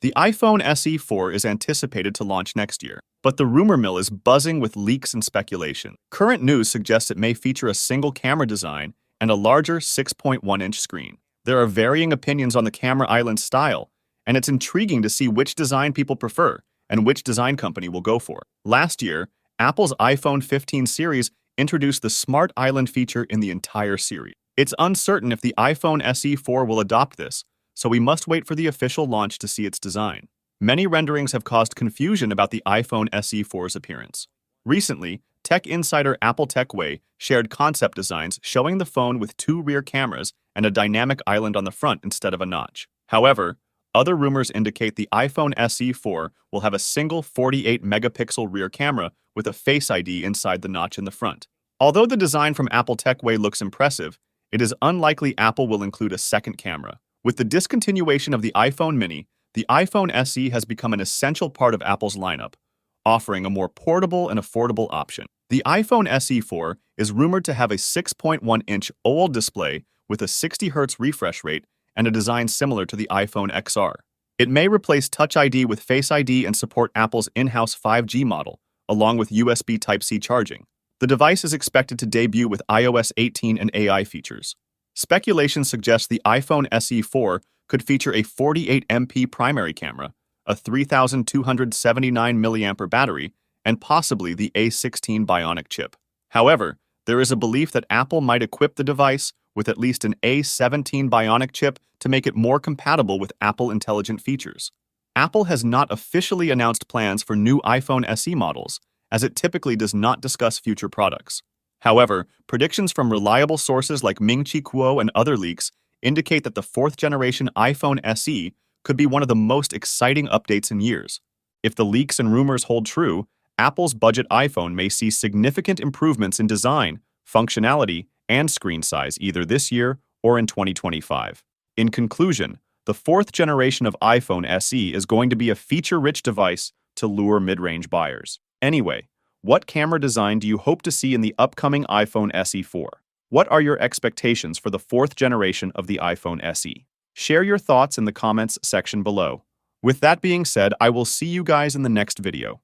The iPhone SE 4 is anticipated to launch next year, but the rumor mill is buzzing with leaks and speculation. Current news suggests it may feature a single camera design and a larger 6.1-inch screen. There are varying opinions on the camera island style, and it's intriguing to see which design people prefer and which design company will go for. Last year, Apple's iPhone 15 series introduced the Smart Island feature in the entire series. It's uncertain if the iPhone SE 4 will adopt this, so we must wait for the official launch to see its design. Many renderings have caused confusion about the iPhone SE 4's appearance. Recently, tech insider Apple TechWay shared concept designs showing the phone with two rear cameras and a dynamic island on the front instead of a notch. However, other rumors indicate the iPhone SE 4 will have a single 48-megapixel rear camera with a Face ID inside the notch in the front. Although the design from Apple TechWay looks impressive, it is unlikely Apple will include a second camera. With the discontinuation of the iPhone mini, the iPhone SE has become an essential part of Apple's lineup, offering a more portable and affordable option. The iPhone SE 4 is rumored to have a 6.1-inch OLED display with a 60 Hz refresh rate and a design similar to the iPhone XR. It may replace Touch ID with Face ID and support Apple's in-house 5G model, along with USB Type-C charging. The device is expected to debut with iOS 18 and AI features. Speculation suggests the iPhone SE 4 could feature a 48MP primary camera, a 3,279 mAh battery, and possibly the A17 Bionic chip. However, there is a belief that Apple might equip the device with at least an A17 Bionic chip to make it more compatible with Apple Intelligent features. Apple has not officially announced plans for new iPhone SE models, as it typically does not discuss future products. However, predictions from reliable sources like Ming-Chi Kuo and other leaks indicate that the fourth-generation iPhone SE could be one of the most exciting updates in years. If the leaks and rumors hold true, Apple's budget iPhone may see significant improvements in design, functionality, and screen size either this year or in 2025. In conclusion, the fourth generation of iPhone SE is going to be a feature-rich device to lure mid-range buyers. Anyway, what camera design do you hope to see in the upcoming iPhone SE 4? What are your expectations for the fourth generation of the iPhone SE? Share your thoughts in the comments section below. With that being said, I will see you guys in the next video.